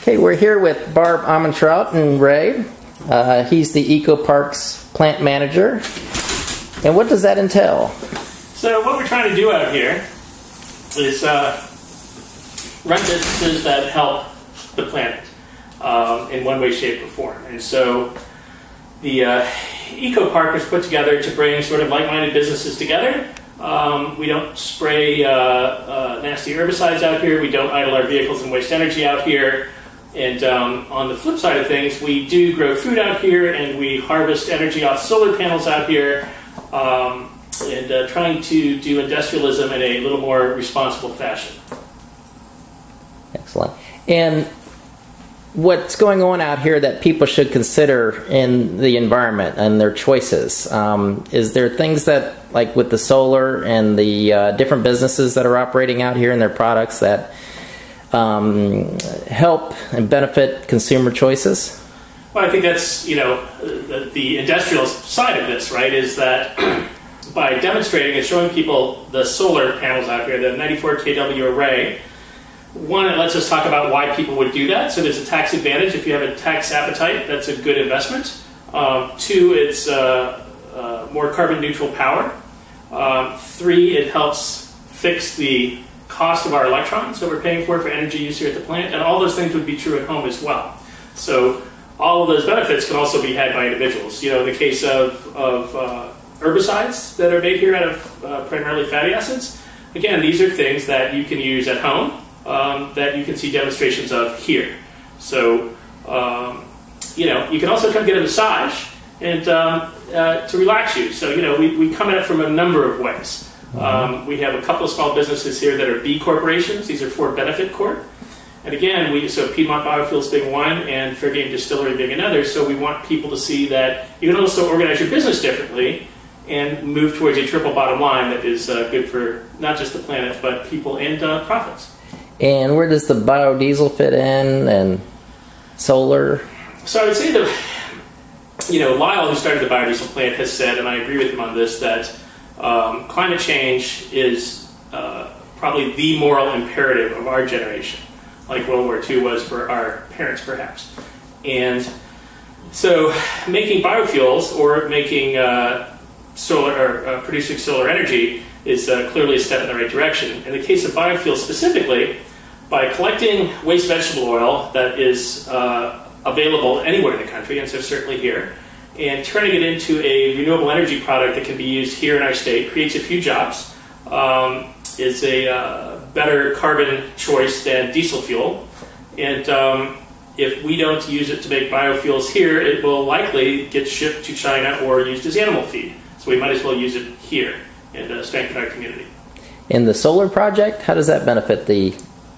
Okay, we're here with Barb Amentrout and Ray. He's the Eco Parks plant manager. And what does that entail? So what we're trying to do out here is run businesses that help the planet in one way, shape, or form. And so the Eco Park was put together to bring sort of like-minded businesses together. We don't spray nasty herbicides out here. We don't idle our vehicles and waste energy out here. And on the flip side of things, we do grow food out here, and we harvest energy off solar panels out here, and trying to do industrialism in a little more responsible fashion. Excellent. And what's going on out here that people should consider in the environment and their choices? Is there things that, like with the solar and the different businesses that are operating out here and their products that help and benefit consumer choices? Well, I think that's, the industrial side of this, right, is that by demonstrating and showing people the solar panels out here, the 94 kW array, one, it lets us talk about why people would do that. So there's a tax advantage. If you have a tax appetite, that's a good investment. Two, it's more carbon neutral power. Three, it helps fix the cost of our electrons that we're paying for energy use here at the plant, and all those things would be true at home as well. So all of those benefits can also be had by individuals. In the case of herbicides that are made here out of primarily fatty acids, again, these are things that you can use at home that you can see demonstrations of here. So, you can also come get a massage and to relax you. So, we come at it from a number of ways. We have a couple of small businesses here that are B corporations. These are for benefit corp. And again, so Piedmont Biofuels being one and Fair Game Distillery being another. So we want people to see that you can also organize your business differently and move towards a triple bottom line that is good for not just the planet, but people and profits. And where does the biodiesel fit in and solar? So I would say that, Lyle, who started the biodiesel plant, has said, and I agree with him on this, that climate change is probably the moral imperative of our generation, like World War II was for our parents, perhaps. And so making biofuels or making solar or producing solar energy is clearly a step in the right direction. In the case of biofuels specifically, by collecting waste vegetable oil that is available anywhere in the country, and so certainly here, and turning it into a renewable energy product that can be used here in our state, creates a few jobs, is a better carbon choice than diesel fuel. And if we don't use it to make biofuels here, it will likely get shipped to China or used as animal feed. So we might as well use it here and strengthen our community. In the solar project, how does that benefit the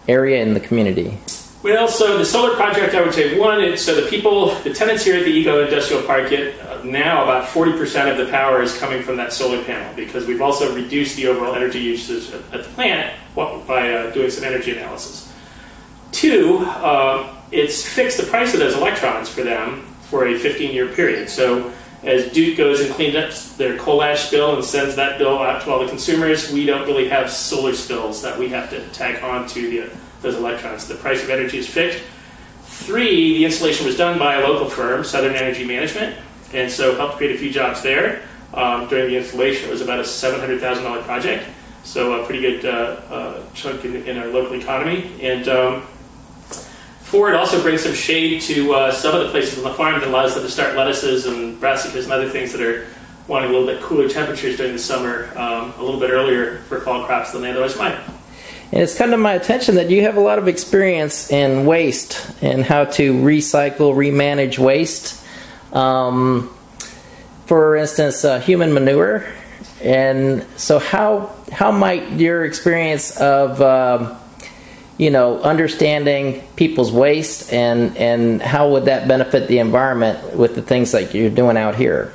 area and the community? Well, so the solar project, I would say, one, so the tenants here at the Eco Industrial Park get now about 40% of the power is coming from that solar panel, because we've also reduced the overall energy usage at the plant by doing some energy analysis. Two, it's fixed the price of those electrons for them for a 15-year period. So as Duke goes and cleans up their coal ash spill and sends that bill out to all the consumers, we don't really have solar spills that we have to tag on to those electrons. The price of energy is fixed. Three, the installation was done by a local firm, Southern Energy Management, and so helped create a few jobs there. During the installation, it was about a $700,000 project, so a pretty good chunk in our local economy. And four, it also brings some shade to some of the places on the farm that allows them to start lettuces and brassicas and other things that are wanting a little bit cooler temperatures during the summer, a little bit earlier for fall crops than they otherwise might. And it's come to my attention that you have a lot of experience in waste and how to recycle, remanage waste. For instance, human manure. And so how might your experience of understanding people's waste and how would that benefit the environment with the things like you're doing out here?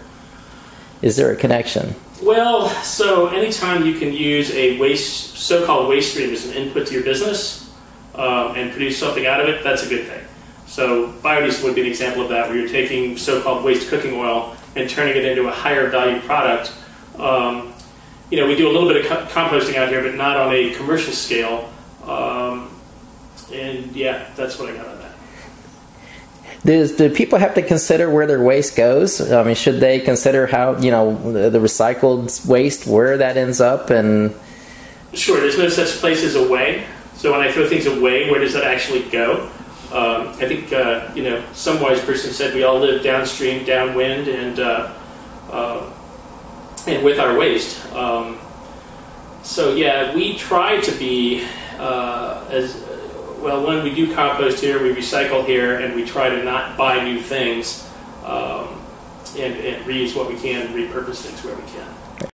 Is there a connection? Well, so anytime you can use a so-called waste stream as an input to your business and produce something out of it, that's a good thing. So biodiesel would be an example of that, where you're taking so-called waste cooking oil and turning it into a higher value product. We do a little bit of composting out here, but not on a commercial scale. And yeah, that's what I got on that. Do people have to consider where their waste goes? I mean, should they consider how, the recycled waste, where that ends up? And sure, there's no such place as away. So when I throw things away, where does that actually go? I think, some wise person said we all live downstream, downwind, and with our waste. So yeah, we try to be when we do compost here, we recycle here, and we try to not buy new things, and reuse what we can, repurpose things where we can.